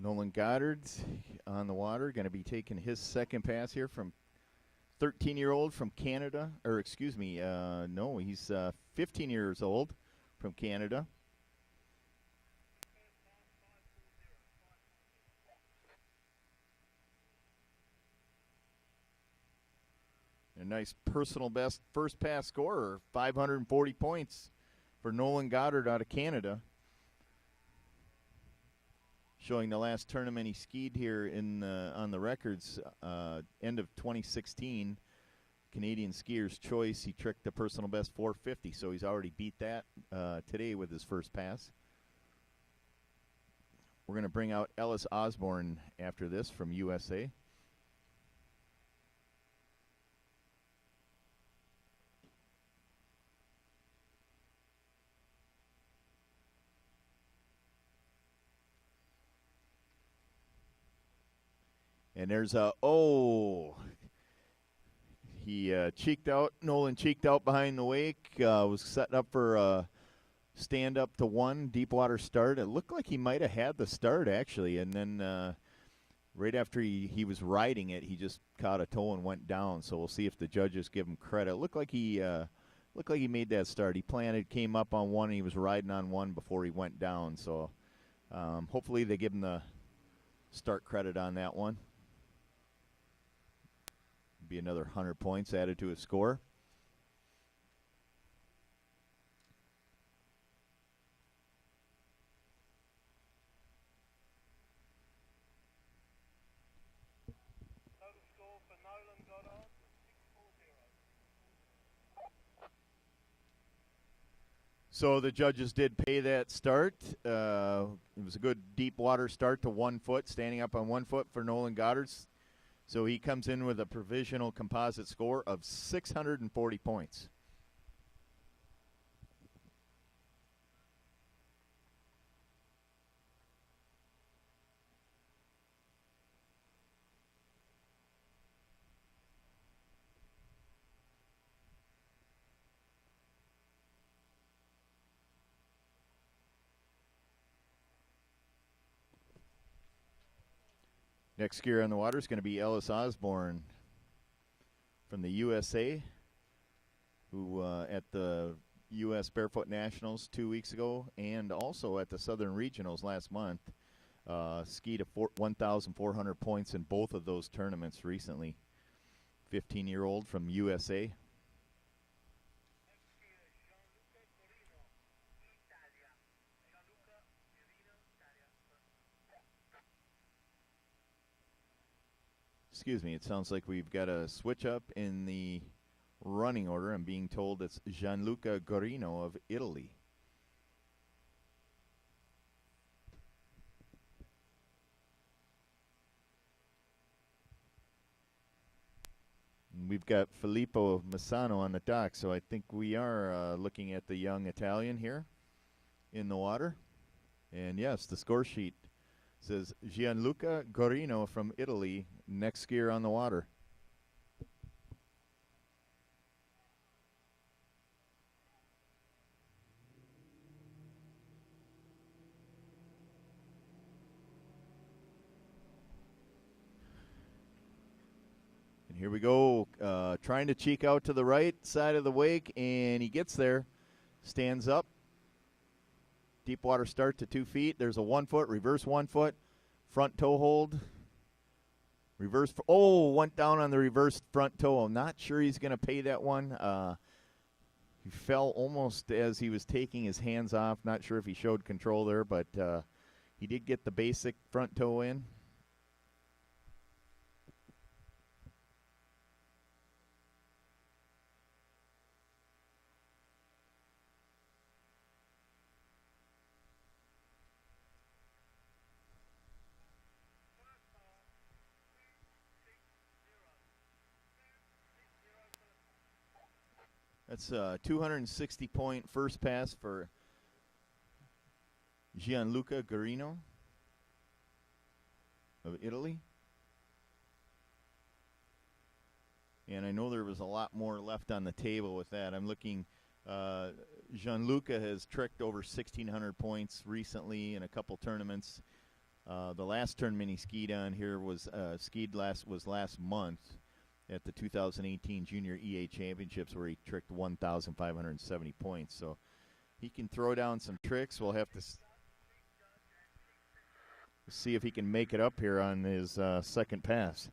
Nolan Goddard on the water, going to be taking his second pass here from 13-year-old from Canada, or excuse me, no, he's 15 years old from Canada. A nice personal best first pass scorer, 540 points for Nolan Goddard out of Canada. Showing the last tournament he skied here in on the records, end of 2016, Canadian Skier's Choice. He tricked the personal best 450, so he's already beat that today with his first pass. We're going to bring out Ellis Osborne after this from USA. And there's he cheeked out. Nolan cheeked out behind the wake. Was setting up for a stand up to one deep water start. It looked like he might have had the start actually, and then right after he was riding it, he just caught a toe and went down. So we'll see if the judges give him credit. It looked like he made that start. He planted, came up on one, and he was riding on one before he went down. So hopefully they give him the start credit on that one. Be another 100 points added to his score. Total score for Nolan Goddard, 640. So the judges did pay that start. It was a good deep water start to 1 foot, standing up on 1 foot for Nolan Goddard. So he comes in with a provisional composite score of 640 points. Next skier on the water is going to be Ellis Osborne from the USA, who at the U.S. Barefoot Nationals 2 weeks ago and also at the Southern Regionals last month, skied 1,400 points in both of those tournaments recently. 15-year-old from USA. Excuse me, it sounds like we've got a switch up in the running order. I'm being told it's Gianluca Gorino of Italy. And we've got Filippo Massano on the dock, so I think we are looking at the young Italian here in the water. And yes, the score sheet says Gianluca Gorino from Italy, next skier on the water. And here we go, trying to cheek out to the right side of the wake, and he gets there, stands up. Deep water start to 2 feet. There's a 1 foot, reverse 1 foot, front toe hold. Reverse, went down on the reverse front toe. I'm not sure he's going to pay that one. He fell almost as he was taking his hands off. Not sure if he showed control there, but he did get the basic front toe in. That's a 260-point first pass for Gianluca Gorino of Italy. And I know there was a lot more left on the table with that. I'm looking, Gianluca has tricked over 1,600 points recently in a couple tournaments. The last tournament he skied on here was last month at the 2018 Junior EA Championships, where he tricked 1,570 points. So he can throw down some tricks. We'll have to see if he can make it up here on his second pass.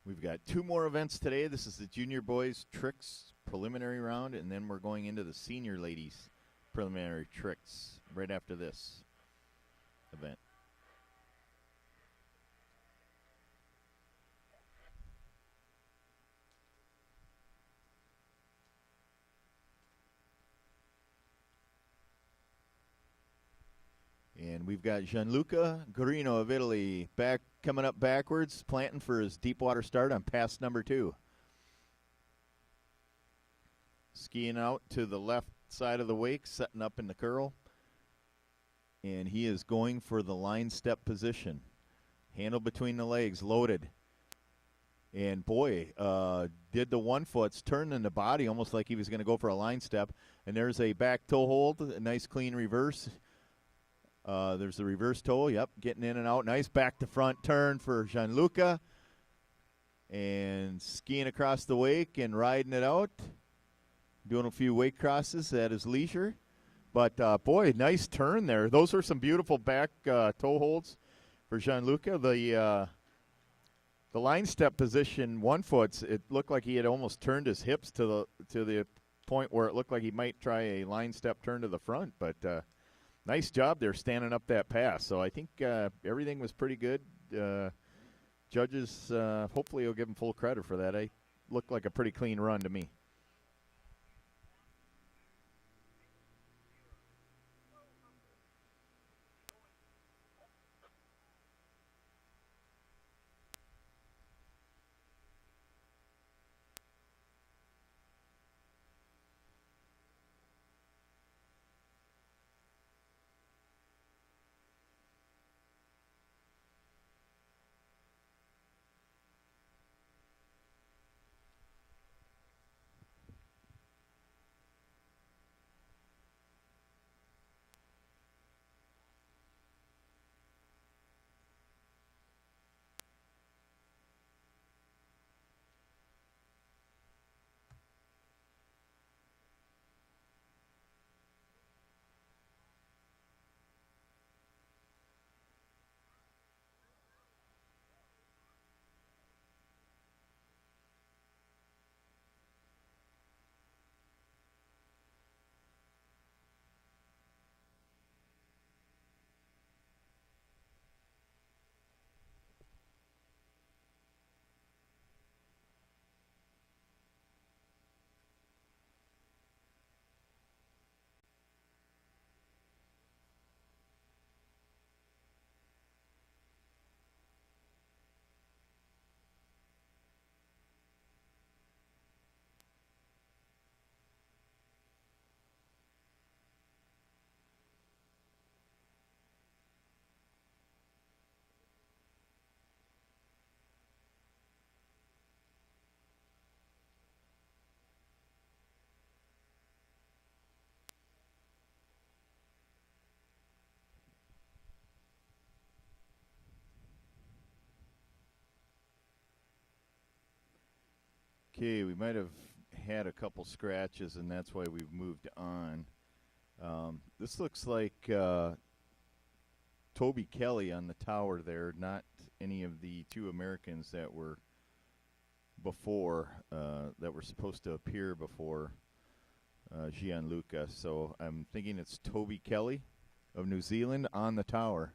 We've got two more events today. This is the Junior Boys Tricks preliminary round, and then we're going into the Senior Ladies preliminary tricks right after this event. And we've got Gianluca Guarino of Italy coming up backwards, planting for his deep water start on pass number 2. Skiing out to the left side of the wake, setting up in the curl. And he is going for the line step position. Handle between the legs, loaded. And boy, did the 1-foots turn in the body almost like he was going to go for a line step. And there's a back toe hold, a nice clean reverse. There's the reverse toe, yep, getting in and out. Nice back to front turn for Gianluca. And skiing across the wake and riding it out. Doing a few wake crosses at his leisure. But, boy, nice turn there. Those are some beautiful back toe holds for Gianluca. The line step position, 1-foots, it looked like he had almost turned his hips to the point where it looked like he might try a line step turn to the front. But nice job there standing up that pass. So I think everything was pretty good. Judges, hopefully, will give him full credit for that. It looked like a pretty clean run to me. Okay, we might have had a couple scratches, and that's why we've moved on. This looks like Toby Kelly on the tower there, not any of the two Americans that were before, that were supposed to appear before Gianluca. So I'm thinking it's Toby Kelly of New Zealand on the tower.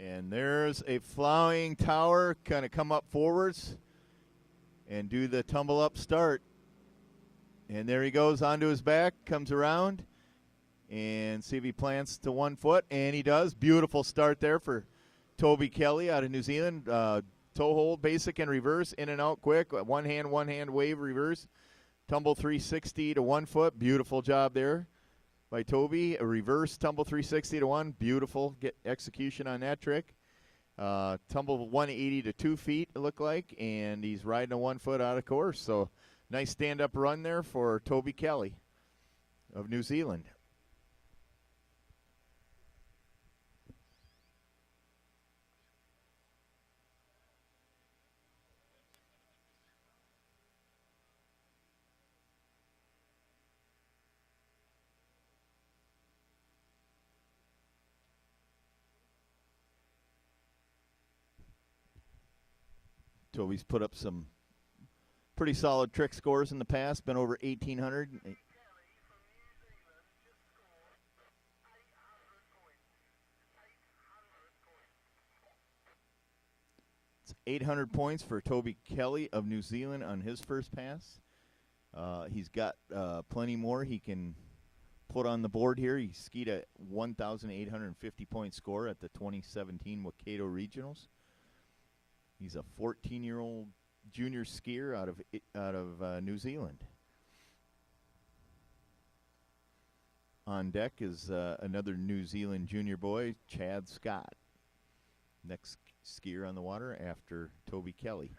And there's a flying tower, kind of come up forwards and do the tumble up start. And there he goes onto his back, comes around, and see if he plants to 1 foot, and he does. Beautiful start there for Toby Kelly out of New Zealand. Toe hold, basic and reverse, in and out quick. One hand wave reverse. Tumble 360 to 1 foot. Beautiful job there by Toby. A reverse tumble 360 to 1. Beautiful execution on that trick. Tumble 180 to 2 feet, it looked like, and he's riding a 1 foot out of course. So nice stand-up run there for Toby Kelly of New Zealand. Toby's put up some pretty solid trick scores in the past, been over 1,800. It's 800 points for Toby Kelly of New Zealand on his first pass. He's got plenty more he can put on the board here. He skied a 1,850 point score at the 2017 Waikato Regionals. He's a 14-year-old junior skier out of New Zealand. On deck is another New Zealand junior boy, Chad Scott. Next skier on the water after Toby Kelly.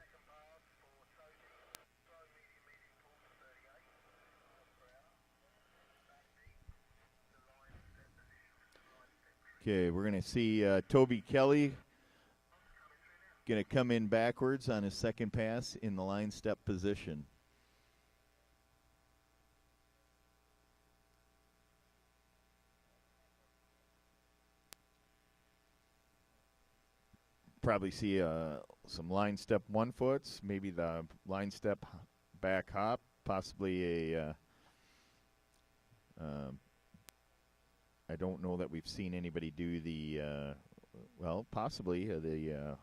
Okay, we're going to see Toby Kelly going to come in backwards on his second pass in the line step position. Probably see some line step 1 foots, maybe the line step back hop, possibly a I don't know that we've seen anybody do the well, possibly the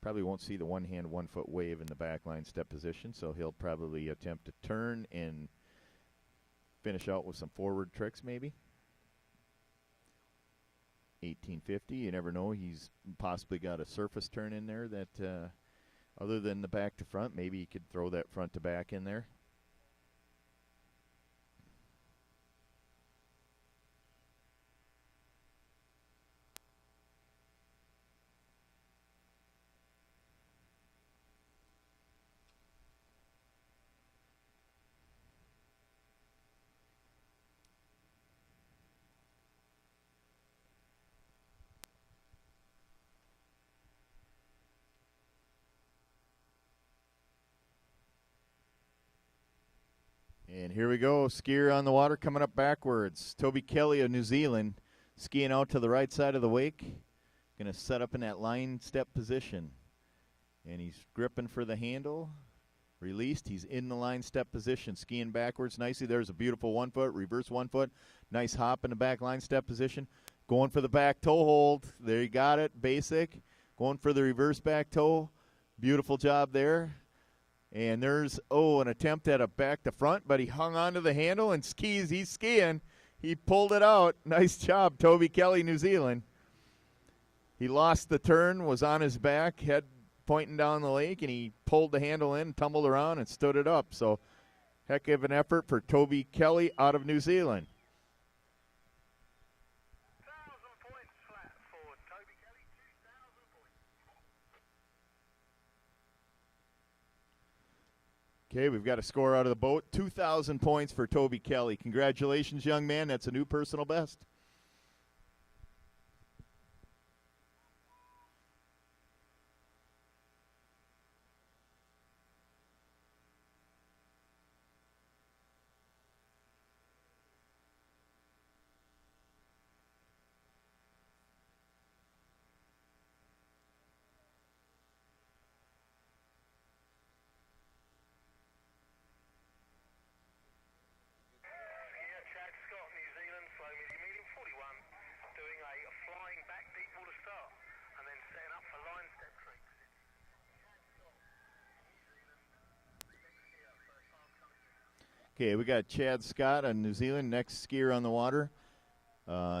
probably won't see the 1 hand 1 foot wave in the back line step position, so he'll probably attempt to turn and finish out with some forward tricks maybe. 1850, you never know. He's possibly got a surface turn in there that other than the back to front, maybe he could throw that front to back in there. And here we go, skier on the water coming up backwards. Toby Kelly of New Zealand skiing out to the right side of the wake. Going to set up in that line step position. And he's gripping for the handle. Released, he's in the line step position, skiing backwards nicely. There's a beautiful 1 foot, reverse 1 foot. Nice hop in the back line step position. Going for the back toe hold. There you got it, basic. Going for the reverse back toe. Beautiful job there. And there's, an attempt at a back to front, but he hung onto the handle and he's skiing. He pulled it out. Nice job, Toby Kelly, New Zealand. He lost the turn, was on his back, head pointing down the lake, and he pulled the handle in, tumbled around, and stood it up. So, heck of an effort for Toby Kelly out of New Zealand. Okay, we've got a score out of the boat. 2,000 points for Toby Kelly. Congratulations, young man. That's a new personal best. Okay, we got Chad Scott on New Zealand, next skier on the water.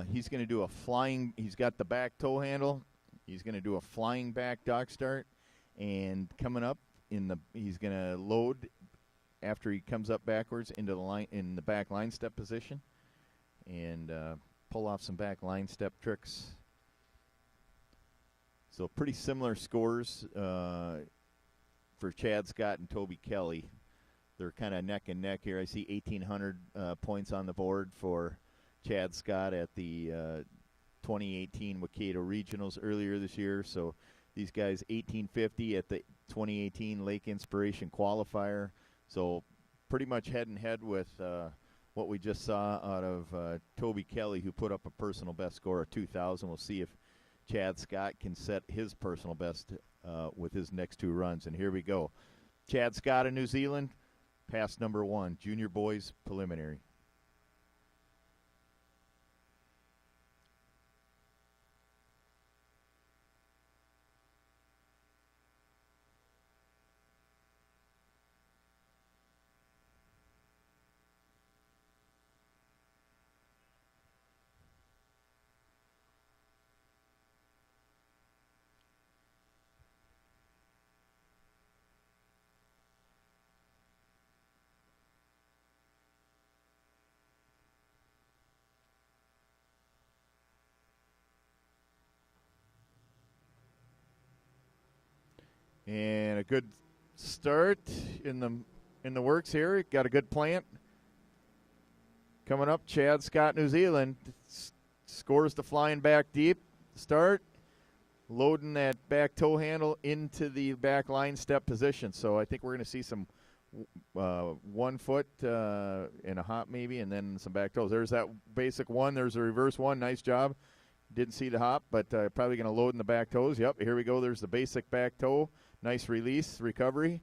He's going to do a flying, he's got the back toe handle. He's going to do a flying back dock start. And coming up, he's going to load after he comes up backwards into the line in the back line step position. And pull off some back line step tricks. So pretty similar scores for Chad Scott and Toby Kelly. They're kind of neck and neck here. I see 1,800 points on the board for Chad Scott at the 2018 Waikato Regionals earlier this year. So these guys 1850 at the 2018 Lake Inspiration Qualifier. So pretty much head and head with what we just saw out of Toby Kelly, who put up a personal best score of 2,000. We'll see if Chad Scott can set his personal best with his next two runs. And here we go. Chad Scott of New Zealand, pass number 1, junior boys preliminary. And a good start in the works here. Got a good plant. Coming up, Chad Scott, New Zealand. Scores the flying back deep. Start. Loading that back toe handle into the back line step position. So I think we're going to see some 1 foot and a hop maybe, and then some back toes. There's that basic one. There's a reverse one. Nice job. Didn't see the hop, but probably going to load in the back toes. Yep, here we go. There's the basic back toe. Nice release, recovery.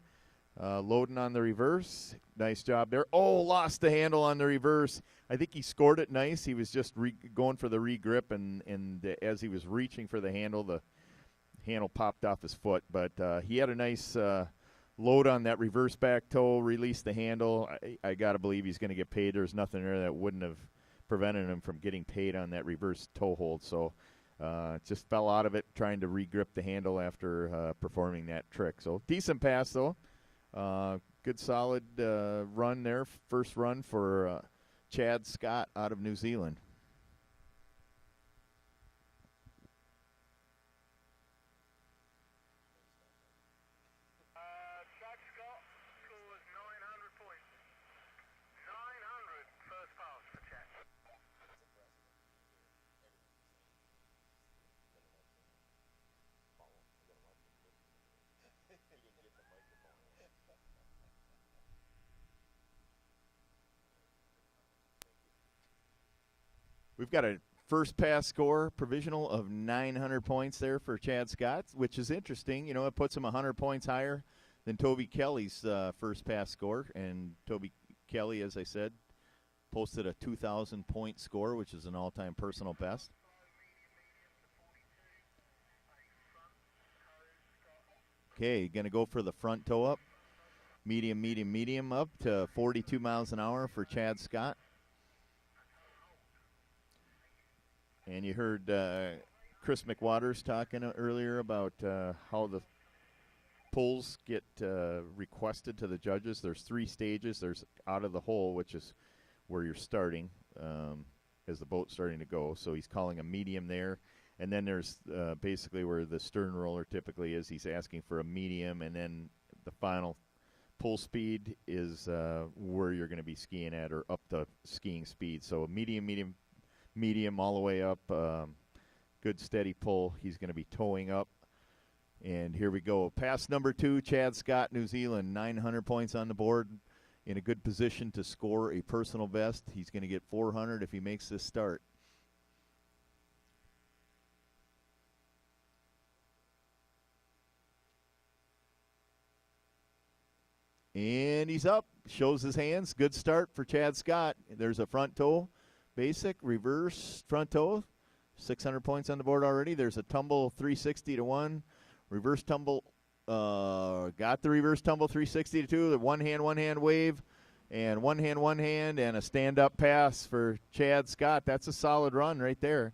Loading on the reverse. Nice job there. Oh, lost the handle on the reverse. I think he scored it nice. He was just going for the re-grip, and as he was reaching for the handle popped off his foot. But he had a nice load on that reverse back toe, released the handle. I got to believe he's going to get paid. There's nothing there that wouldn't have prevented him from getting paid on that reverse toe hold. So just fell out of it trying to re-grip the handle after performing that trick. So decent pass, though. Good solid run there. First run for Chad Scott out of New Zealand. Chad Scott scores 900 points. 900 first pass for Chad. We've got a first pass score provisional of 900 points there for Chad Scott, which is interesting. You know, it puts him 100 points higher than Toby Kelly's first pass score. And Toby Kelly, as I said, posted a 2,000 point score, which is an all-time personal best. Okay, going to go for the front toe up. Medium, medium, medium up to 42 miles an hour for Chad Scott. And you heard Chris McWaters talking earlier about how the pulls get requested to the judges. There's 3 stages. There's out of the hole, which is where you're starting as the boat's starting to go. So he's calling a medium there. And then there's basically where the stern roller typically is. He's asking for a medium. And then the final pull speed is where you're going to be skiing at, or up the skiing speed. So a medium, medium, medium all the way up. Good steady pull. He's going to be towing up. And here we go. Pass number 2, Chad Scott, New Zealand. 900 points on the board. In a good position to score a personal best. He's going to get 400 if he makes this start. And he's up. Shows his hands. Good start for Chad Scott. There's a front toe. Basic, reverse, front toe. 600 points on the board already. There's a tumble 360 to 1. Reverse tumble. Got the reverse tumble 360 to 2. The one hand wave. And one hand, and a stand-up pass for Chad Scott. That's a solid run right there.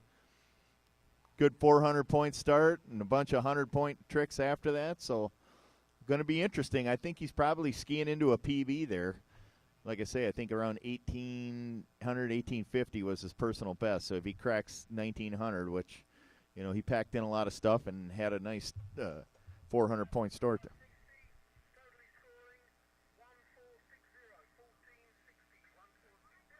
Good 400-point start and a bunch of 100-point tricks after that. So going to be interesting. I think he's probably skiing into a PB there. Like I say, I think around 1800, 1850 was his personal best. So if he cracks 1900, which, you know, he packed in a lot of stuff and had a nice 400-point start there. Totally scoring 1460, 1460,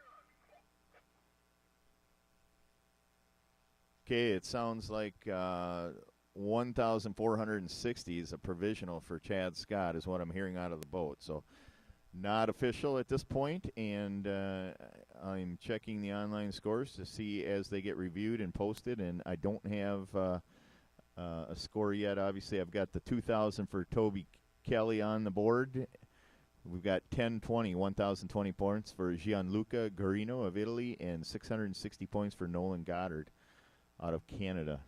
1460. Okay, it sounds like 1,460 is a provisional for Chad Scott is what I'm hearing out of the boat. So not official at this point, and I'm checking the online scores to see as they get reviewed and posted, and I don't have a score yet. Obviously, I've got the 2,000 for Toby Kelly on the board. We've got 1,020 points for Gianluca Guarino of Italy, and 660 points for Nolan Goddard out of Canada.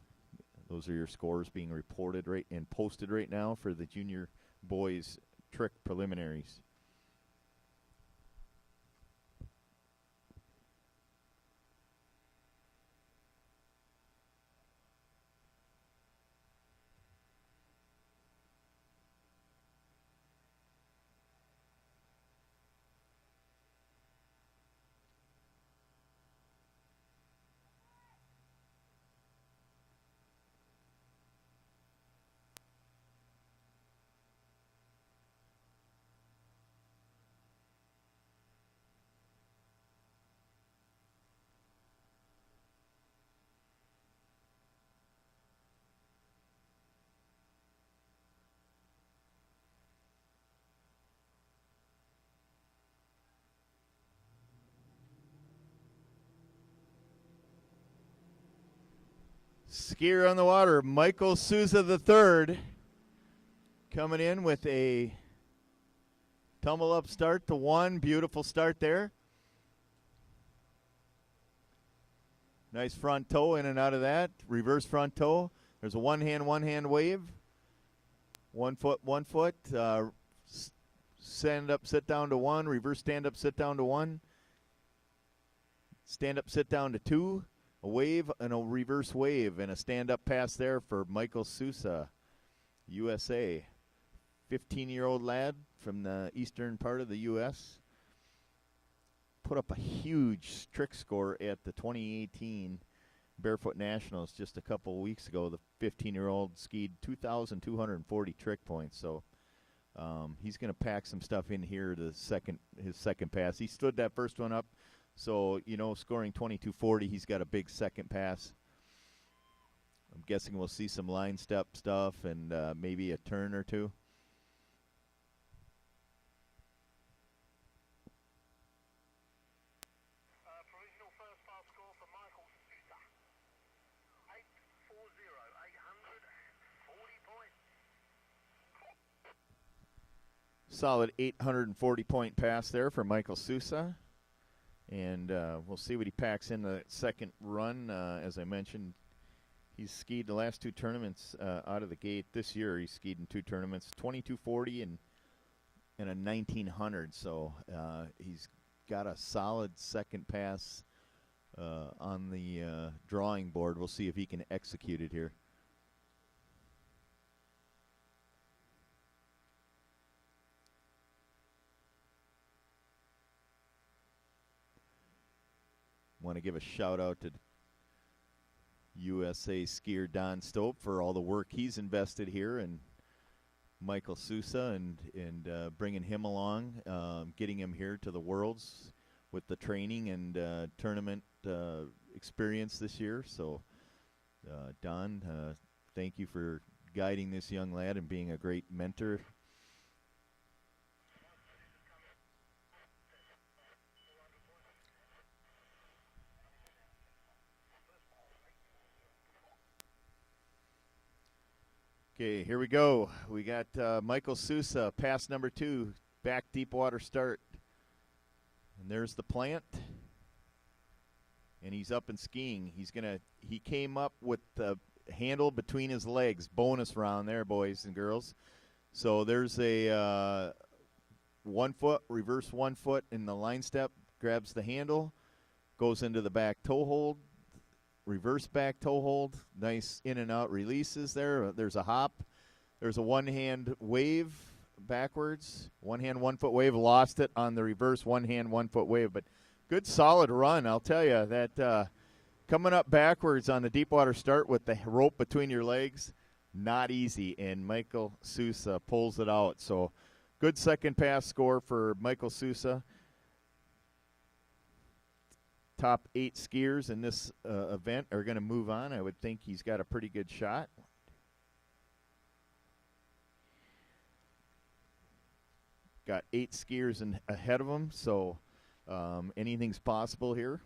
Those are your scores being reported right and posted right now for the junior boys trick preliminaries. Skier on the water, Michael Souza III, coming in with a tumble up start to one. Beautiful start there. Nice front toe in and out of that. Reverse front toe. There's a one hand wave. 1 foot, 1 foot. Stand up, sit down to one. Reverse stand up, sit down to one. Stand up, sit down to two. A wave and a reverse wave and a stand-up pass there for Michael Sousa, USA. 15-year-old lad from the eastern part of the U.S. Put up a huge trick score at the 2018 Barefoot Nationals just a couple of weeks ago. The 15-year-old skied 2,240 trick points. So he's going to pack some stuff in here to his second pass. He stood that first one up. So, you know, scoring 2240, he's got a big second pass. I'm guessing we'll see some line step stuff and maybe a turn or two. Provisional first pass score for Michael Sousa. 840, 840 points. Solid 840-point pass there for Michael Sousa. And we'll see what he packs in the second run. As I mentioned, he's skied the last two tournaments out of the gate. This year he's skied in two tournaments, 2240 and a 1900. So he's got a solid second pass on the drawing board. We'll see if he can execute it here. Want to give a shout out to USA skier Don Stope for all the work he's invested here, and Michael Sousa and bringing him along, getting him here to the Worlds with the training and tournament experience this year. So, Don, thank you for guiding this young lad and being a great mentor. Okay, here we go. We got Michael Sousa, pass number 2, back deep water start. And there's the plant. And he's up and skiing. He came up with the handle between his legs. Bonus round there, boys and girls. So there's a 1 foot, reverse 1 foot in the line step, grabs the handle, goes into the back toe hold, reverse back toe hold, nice in and out releases there. There's a hop. There's a one-hand wave backwards. One hand, 1 foot wave, lost it on the reverse one hand, 1 foot wave. But good solid run, I'll tell you. That coming up backwards on the deep water start with the rope between your legs, not easy. And Michael Sousa pulls it out. So good second pass score for Michael Sousa. Top 8 skiers in this event are going to move on. I would think he's got a pretty good shot. Got 8 skiers ahead of him, so anything's possible here.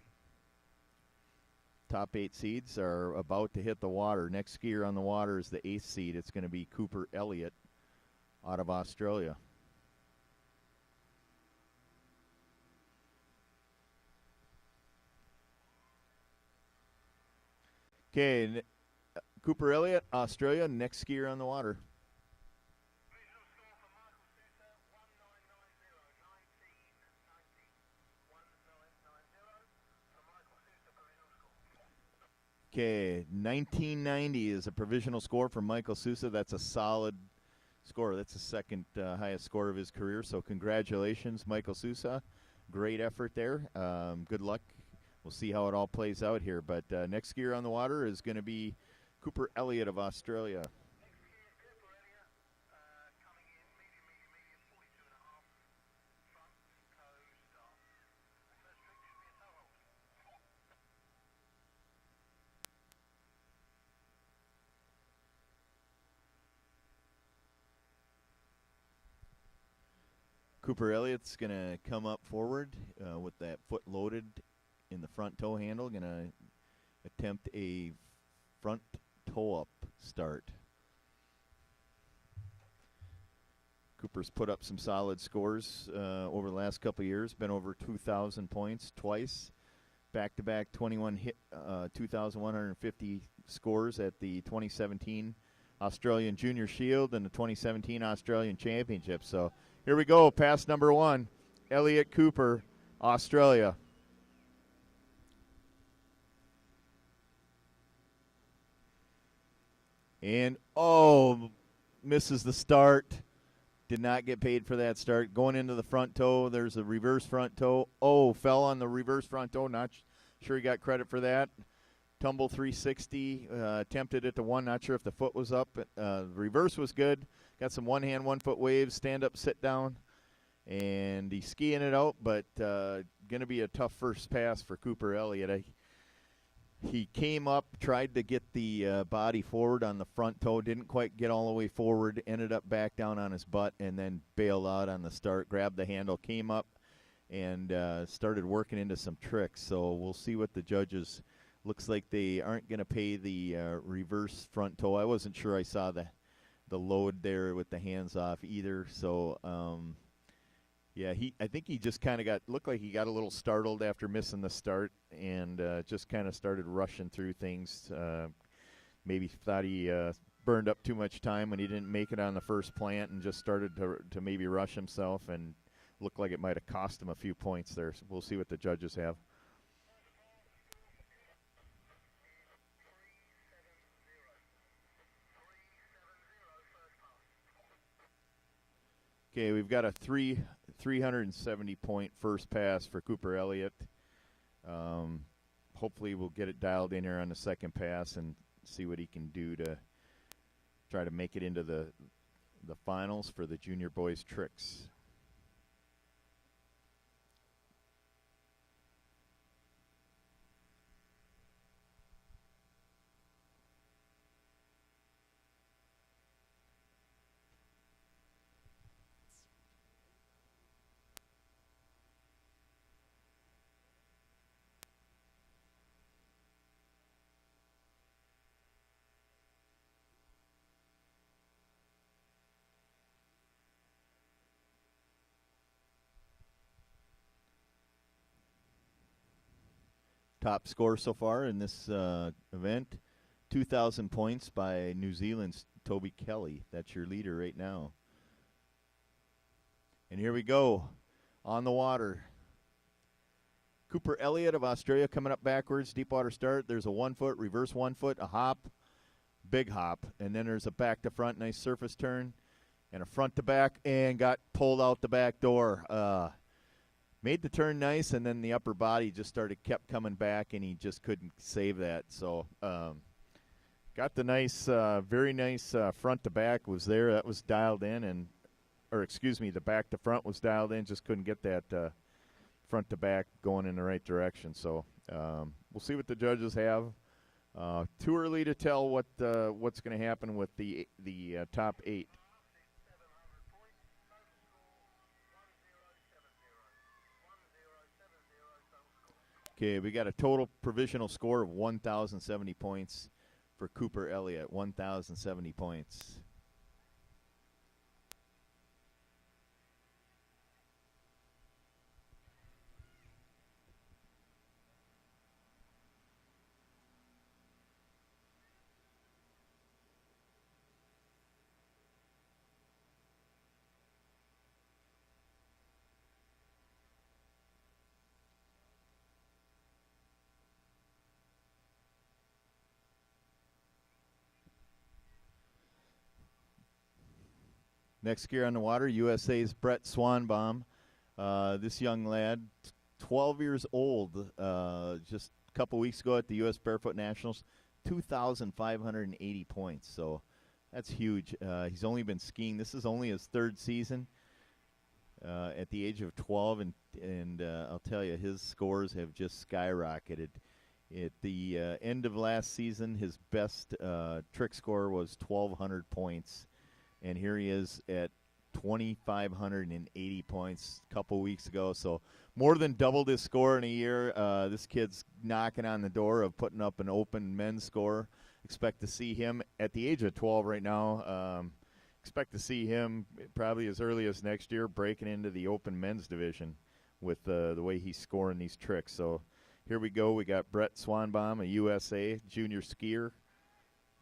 Top 8 seeds are about to hit the water. Next skier on the water is the 8th seed. It's going to be Cooper Elliott out of Australia. Okay, Cooper Elliott, Australia, next skier on the water. Provisional score for Michael Sousa, 1990. 1990. For Michael Sousa, provisional score. Okay, 1990 is a provisional score for Michael Sousa. That's a solid score. That's the second highest score of his career. So congratulations, Michael Sousa. Great effort there. Good luck. We'll see how it all plays out here. But next skier on the water is going to be Cooper Elliott of Australia. Next skier is Cooper Elliott, coming in medium, 42.5, front toe start. First trick should be a toe hold. Cooper Elliott's going to come up forward with that foot loaded in the front toe handle. Going to attempt a front toe up start. Cooper's put up some solid scores over the last couple of years. Been over 2,000 points twice. Back-to-back 2,150 scores at the 2017 Australian Junior Shield and the 2017 Australian Championship. So here we go, pass number 1, Elliott Cooper, Australia. And, misses the start. Did not get paid for that start. Going into the front toe, there's a reverse front toe. Fell on the reverse front toe. Not sure he got credit for that. Tumble 360, attempted it to 1. Not sure if the foot was up. The reverse was good. Got some one hand, 1 foot waves, stand up, sit down. And he's skiing it out, but going to be a tough first pass for Cooper Elliott. He came up, tried to get the body forward on the front toe, didn't quite get all the way forward, ended up back down on his butt, and then bailed out on the start, grabbed the handle, came up, and started working into some tricks. So we'll see what the judges, looks like they aren't going to pay the reverse front toe. I wasn't sure I saw the load there with the hands off either. So, yeah, I think he just kind of looked like he got a little startled after missing the start and just kind of started rushing through things. Maybe thought he burned up too much time when he didn't make it on the first plant and just started to maybe rush himself and looked like it might have cost him a few points there. So we'll see what the judges have. Okay, we've got a 370-point first pass for Cooper Elliott. Hopefully we'll get it dialed in here on the second pass and see what he can do to try to make it into the finals for the junior boys tricks. Top score so far in this event, 2,000 points by New Zealand's Toby Kelly. That's your leader right now. And here we go on the water. Cooper Elliott of Australia coming up backwards, deep water start. There's a 1 foot, reverse 1 foot, a hop, big hop. And then there's a back to front, nice surface turn. And a front to back, and got pulled out the back door. Made the turn nice, and then the upper body just kept coming back, and he just couldn't save that. So got the nice, very nice front to back was there. That was dialed in, the back to front was dialed in. Just couldn't get that front to back going in the right direction. So we'll see what the judges have. Too early to tell what's going to happen with the top 8. Okay, we got a total provisional score of 1,070 points for Cooper Elliott. 1,070 points. Next skier on the water, USA's Brett Swanbaum. This young lad, 12 years old, just a couple weeks ago at the U.S. Barefoot Nationals, 2,580 points. So that's huge. He's only been skiing. This is only his 3rd season at the age of 12, and I'll tell you, his scores have just skyrocketed. At the end of last season, his best trick score was 1,200 points. And here he is at 2,580 points a couple weeks ago. So more than doubled his score in a year. This kid's knocking on the door of putting up an open men's score. Expect to see him at the age of 12 right now. Expect to see him probably as early as next year breaking into the open men's division with the way he's scoring these tricks. So here we go. We got Brett Swanbaum, a USA junior skier,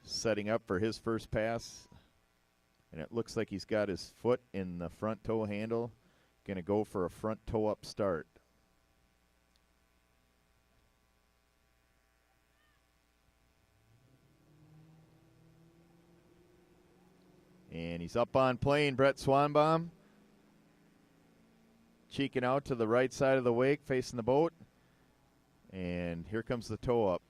setting up for his first pass. And it looks like he's got his foot in the front toe handle. Going to go for a front toe up start. And he's up on plane, Brett Swanbaum. Cheeking out to the right side of the wake, facing the boat. And here comes the toe up.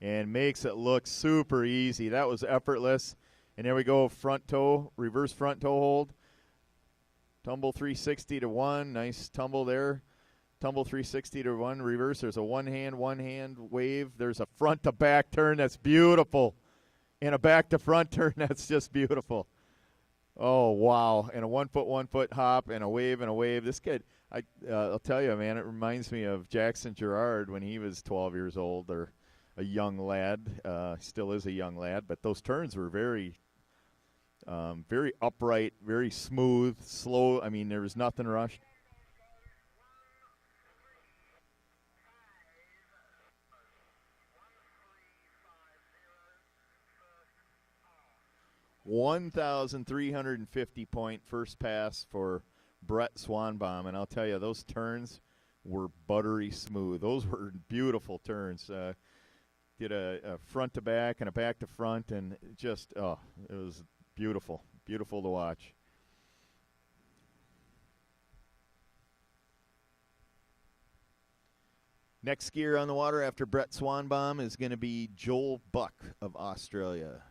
And makes it look super easy. That was effortless. And there we go, front toe, reverse front toe hold. Tumble 360 to 1, nice tumble there. Tumble 360 to 1, reverse. There's a one hand wave. There's a front to back turn, that's beautiful. And a back to front turn, that's just beautiful. Oh, wow. And a 1 foot hop and a wave. This kid, I'll tell you, man, it reminds me of Jackson Gerard when he was 12 years old, or a young lad. Still is a young lad, but those turns were very upright, very smooth, slow. I mean, there was nothing rushed. $1,350 point first pass for Brett Swanbaum, and I'll tell you, those turns were buttery smooth. Those were beautiful turns. Did a front to back and a back to front, and just, it was beautiful to watch. Next skier on the water after Brett Swanbaum is going to be Joel Buck of Australia.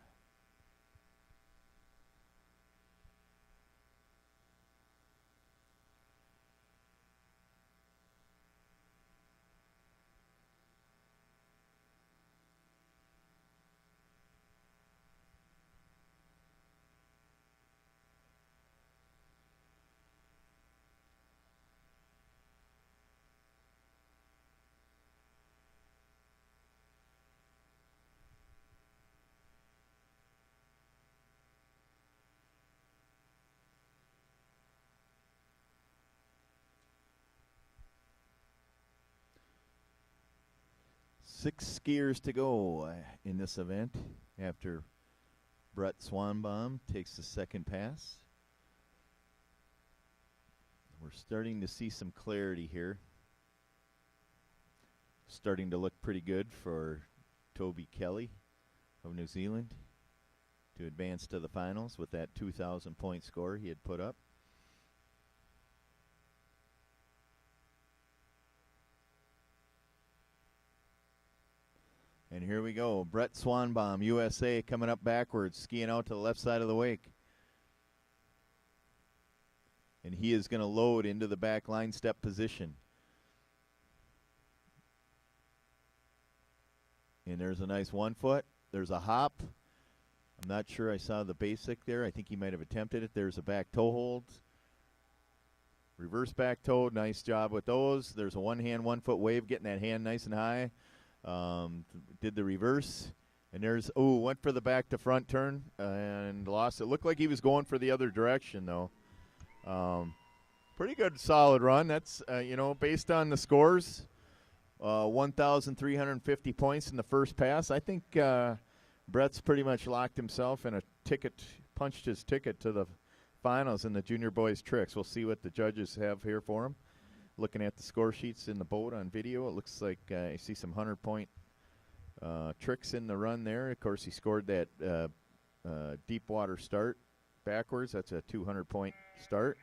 Six skiers to go in this event after Brett Swanbaum takes the second pass. We're starting to see some clarity here. Starting to look pretty good for Toby Kelly of New Zealand to advance to the finals with that 2,000 point score he had put up. And here we go. Brett Swanbaum, USA, coming up backwards, skiing out to the left side of the wake. And he is going to load into the back line step position. And there's a nice 1 foot. There's a hop. I'm not sure I saw the basic there. I think he might have attempted it. There's a back toe hold. Reverse back toe. Nice job with those. There's a 1 hand, 1 foot wave, getting that hand nice and high. Did the reverse. And there's, went for the back to front turn and lost it. Looked like he was going for the other direction, though. Pretty good, solid run. That's, based on the scores, 1,350 points in the first pass. I think Brett's pretty much locked himself in a ticket, punched his ticket to the finals in the junior boys tricks. We'll see what the judges have here for him. Looking at the score sheets in the boat on video, it looks like I see some 100-point tricks in the run there. Of course, he scored that deep water start backwards. That's a 200-point start.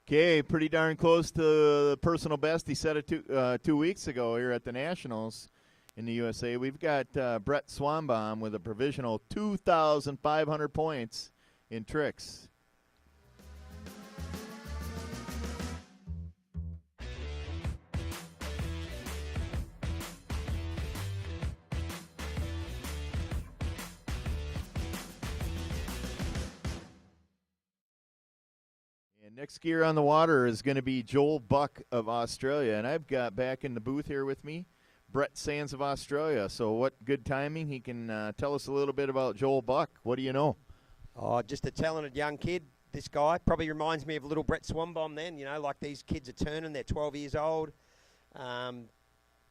Okay, pretty darn close to the personal best he set it 2 weeks ago here at the Nationals in the USA. We've got Brett Swanbaum with a provisional 2,500 points in tricks. Next skier on the water is going to be Joel Buck of Australia. And I've got back in the booth here with me Brett Sands of Australia. So what good timing. He can tell us a little bit about Joel Buck. What do you know? Oh, just a talented young kid, this guy. Probably reminds me of little Brett Swanbaum then. Like these kids are turning. They're 12 years old.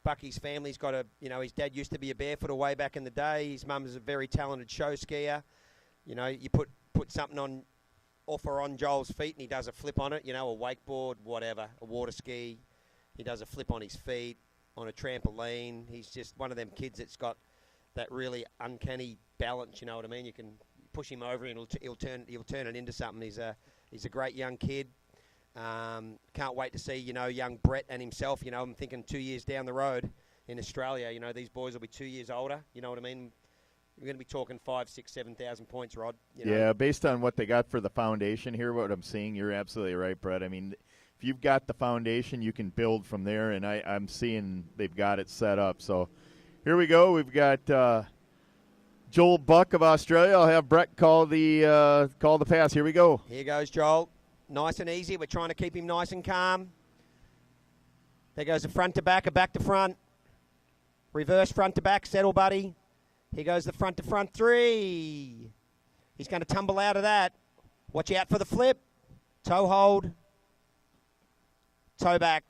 Bucky's family's got his dad used to be a Barefooter way back in the day. His mum is a very talented show skier. You put something on off or on Joel's feet and he does a flip on it, a wakeboard, whatever, a water ski. He does a flip on his feet, on a trampoline. He's just one of them kids that's got that really uncanny balance, you know what I mean? You can push him over and he'll turn it into something. He's a great young kid. Can't wait to see, young Brett and himself, I'm thinking 2 years down the road in Australia, these boys will be 2 years older, you know what I mean? We're going to be talking 5,000, 6,000, 7,000 points, Rod. Yeah, based on what they got for the foundation here, what I'm seeing, you're absolutely right, Brett. I mean, if you've got the foundation, you can build from there, and I'm seeing they've got it set up. So here we go. We've got Joel Buck of Australia. I'll have Brett call the pass. Here we go. Here goes Joel. Nice and easy. We're trying to keep him nice and calm. There goes a front to back, a back to front. Reverse front to back. Settle, buddy. Here goes the front to front 3. He's going to tumble out of that. Watch out for the flip. Toe hold. Toe back.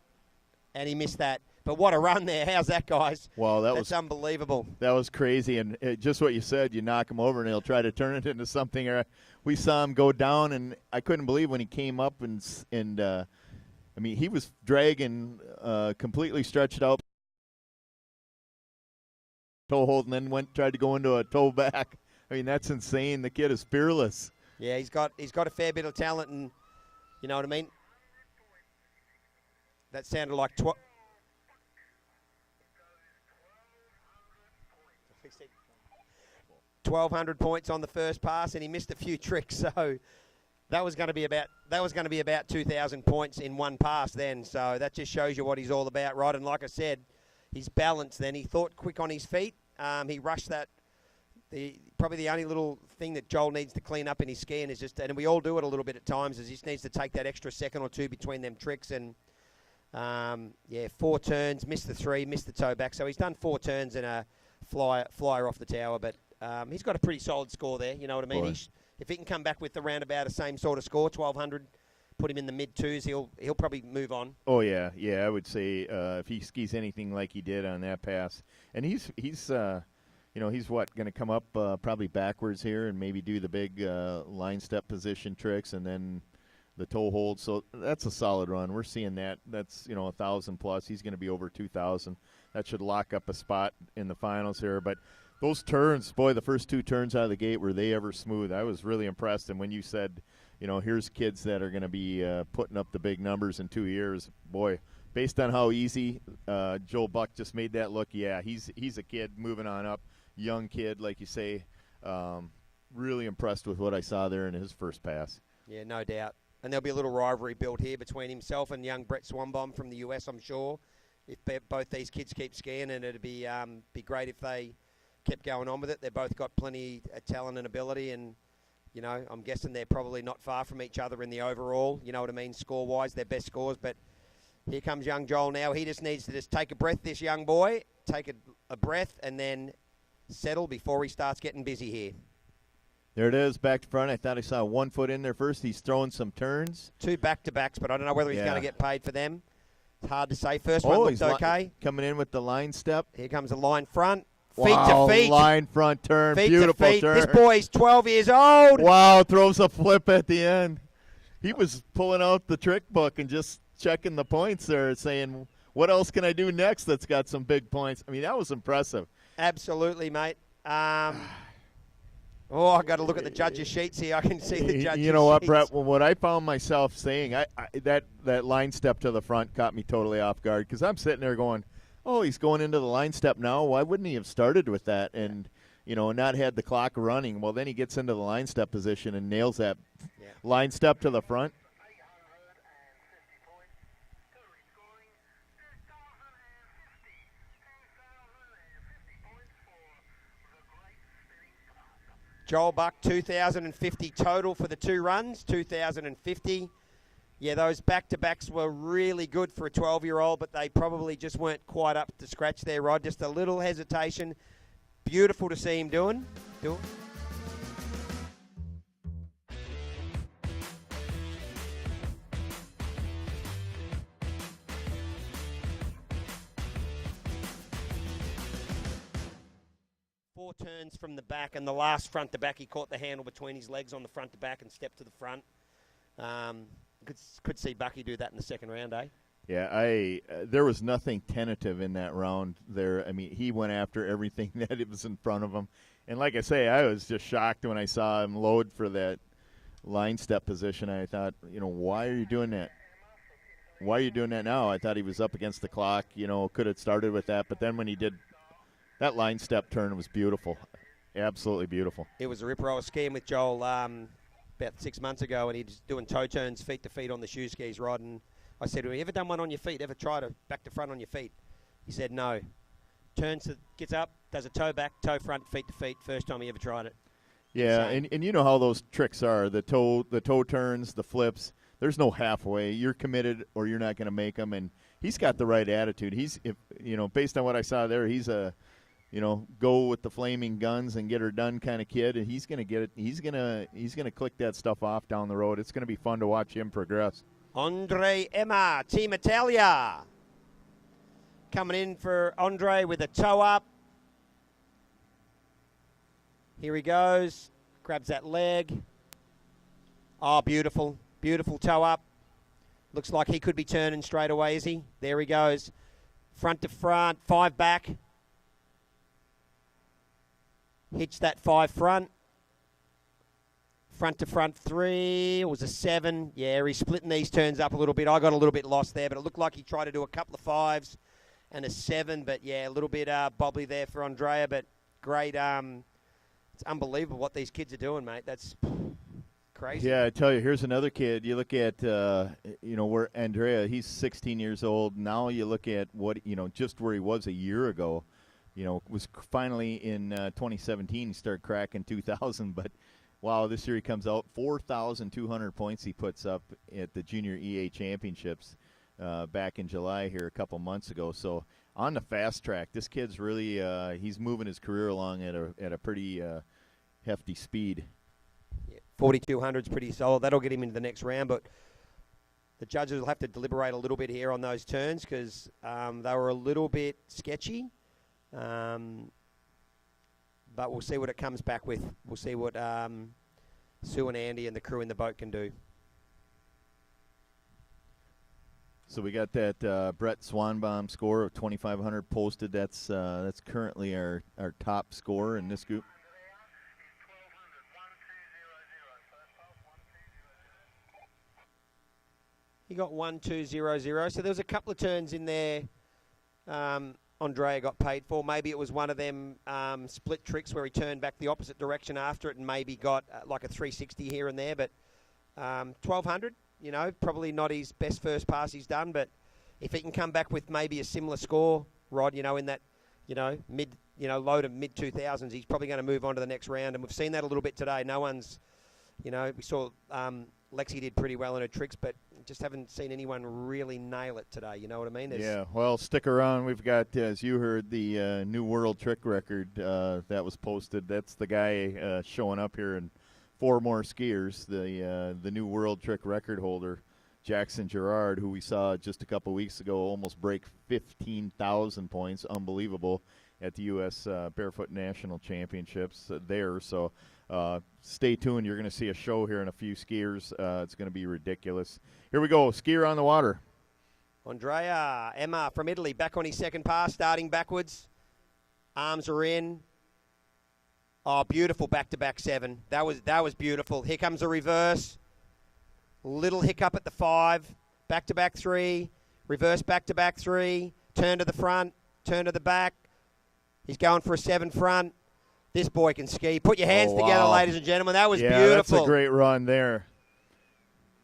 And he missed that. But what a run there. How's that, guys? Well, that's unbelievable. That was crazy. And just what you said, you knock him over and he'll try to turn it into something. We saw him go down, and I couldn't believe when he came up and he was dragging completely stretched out. Toe hold and then tried to go into a toe back. I mean, that's insane. The kid is fearless. Yeah, he's got a fair bit of talent, and you know what I mean. That sounded like 1,200 points on the first pass, and he missed a few tricks. So that was going to be about 2,000 points in one pass then. So that just shows you what he's all about, right? And like I said, his balance then. He thought quick on his feet. He rushed that. Probably the only little thing that Joel needs to clean up in his skiing is just, and we all do it a little bit at times, is he just needs to take that extra second or two between them tricks. And 4 turns, missed the 3, missed the toe back. So he's done 4 turns and a flyer off the tower. But he's got a pretty solid score there. You know what I mean? If he can come back with around about the same sort of score, 1,200 put him in the mid-twos, he'll probably move on. Oh yeah, I would say if he skis anything like he did on that pass, and he's he's what going to come up probably backwards here and maybe do the big line step position tricks and then the toe hold. So that's a solid run. We're seeing that. That's 1,000 plus. He's going to be over 2,000. That should lock up a spot in the finals here. But those turns, boy, the first 2 turns out of the gate, were they ever smooth? I was really impressed. And when you said, here's kids that are going to be putting up the big numbers in 2 years, boy, based on how easy Joel Buck just made that look, yeah, he's a kid moving on up, young kid, like you say. Really impressed with what I saw there in his first pass. Yeah, no doubt. And there'll be a little rivalry built here between himself and young Brett Swanbaum from the US, I'm sure. If both these kids keep skiing, and it'd be great if they kept going on with it. They've both got plenty of talent and ability, and I'm guessing they're probably not far from each other in the overall. You know what I mean, score-wise, their best scores. But here comes young Joel now. He just needs to take a breath, this young boy. Take a breath and then settle before he starts getting busy here. There it is, back to front. I thought I saw 1 foot in there first. He's throwing some turns. 2 back-to-backs, but I don't know whether he's going to get paid for them. It's hard to say. First one looked okay. Coming in with the line step. Here comes a line front. Wow, feet to feet. Line front turn. Feet Beautiful to feet. turn. This boy's 12 years old. Wow, throws a flip at the end. He was pulling out the trick book and just checking the points there, saying, what else can I do next that's got some big points? I mean, that was impressive. Absolutely, mate. I got to look at the judges' sheets here. I can see the judges' sheets. You know what, Brett? Well, what I found myself saying, that line step to the front caught me totally off guard because I'm sitting there going, oh, he's going into the line step now. Why wouldn't he have started with that and, not had the clock running? Well, then he gets into the line step position and nails that line step to the front. 850 points. Total scoring 2,050. 2,050 points for the great spinning club. Joel Buck, 2,050 total for the 2 runs, 2,050. Yeah, those back-to-backs were really good for a 12-year-old, but they probably just weren't quite up to scratch there, Rod. Just a little hesitation. Beautiful to see him doing. 4 turns from the back, and the last front to back, he caught the handle between his legs on the front to back and stepped to the front. Could see Bucky do that in the second round, eh? Yeah, there was nothing tentative in that round there. I mean, he went after everything that was in front of him. And like I say, I was just shocked when I saw him load for that line step position. I thought, why are you doing that? Why are you doing that now? I thought he was up against the clock, could have started with that. But then when he did that line step turn, it was beautiful. Absolutely beautiful. It was a ripper. I was skiing with Joel about 6 months ago, and he was doing toe turns feet to feet on the shoe skis, Rod. And I said to him, ever done one on your feet? Ever tried a back to front on your feet? He said no. Turns, gets up, does a toe back, toe front, feet to feet. First time he ever tried it. Yeah, and you know how those tricks are. The toe turns, the flips. There's no halfway. You're committed or you're not going to make them. And he's got the right attitude. Based on what I saw there, he's a go with the flaming guns and get her done kind of kid, and he's going to get it. He's going to click that stuff off down the road. It's going to be fun to watch him progress. Andre Emma, Team Italia. Coming in for Andre with a toe up. Here he goes. Grabs that leg. Oh, beautiful. Beautiful toe up. Looks like he could be turning straight away, is he? There he goes. Front to front, 5 back. Hitch that 5 front. Front to front 3. It was a 7. Yeah, he's splitting these turns up a little bit. I got a little bit lost there, but it looked like he tried to do a couple of 5s and a 7. But, yeah, a little bit bobbly there for Andrea. But great. It's unbelievable what these kids are doing, mate. That's crazy. Yeah, I tell you, here's another kid. You look at, where Andrea, he's 16 years old. Now you look at what, just where he was a year ago. Was finally in 2017 he started cracking 2,000, but wow, this year he comes out 4,200 points he puts up at the Junior EA Championships back in July here a couple months ago. So on the fast track, this kid's really he's moving his career along at a pretty hefty speed. Yeah, 4,200 is pretty solid. That'll get him into the next round, but The judges will have to deliberate a little bit here on those turns because they were a little bit sketchy. But we'll see what it comes back with. We'll see what Sue and Andy and the crew in the boat can do. So we got that Brett Swanbaum score of 2,500 posted. That's currently our top score in this group. He got 1-2-0-0. So there was a couple of turns in there Andrea got paid for. Maybe it was one of them split tricks where he turned back the opposite direction after it and maybe got like a 360 here and there. But 1,200, you know, probably not his best first pass he's done. But if he can come back with maybe a similar score, Rod, you know, in that, you know, low to mid 2000s, he's probably going to move on to the next round. And we've seen that a little bit today. No one's, you know, we saw Lexi did pretty well in her tricks, but just haven't seen anyone really nail it today. You know what I mean? Yeah, well, stick around. We've got, as you heard, the new world trick record that was posted. That's the guy showing up here, and 4 more skiers. The new world trick record holder, Jackson Gerard, who we saw just a couple weeks ago almost break 15,000 points. Unbelievable at the U.S. Barefoot National Championships there. So stay tuned. You're going to see a show here in a few skiers. It's going to be ridiculous. Here we go. Skier on the water. Andrea Emma from Italy back on his second pass, starting backwards. Arms are in. Oh, beautiful back-to-back 7. That was beautiful. Here comes a reverse. Little hiccup at the 5. Back-to-back 3. Reverse back-to-back 3. Turn to the front. Turn to the back. He's going for a 7 front. This boy can ski. Put your hands together, ladies and gentlemen. That was beautiful. Yeah, that's a great run there.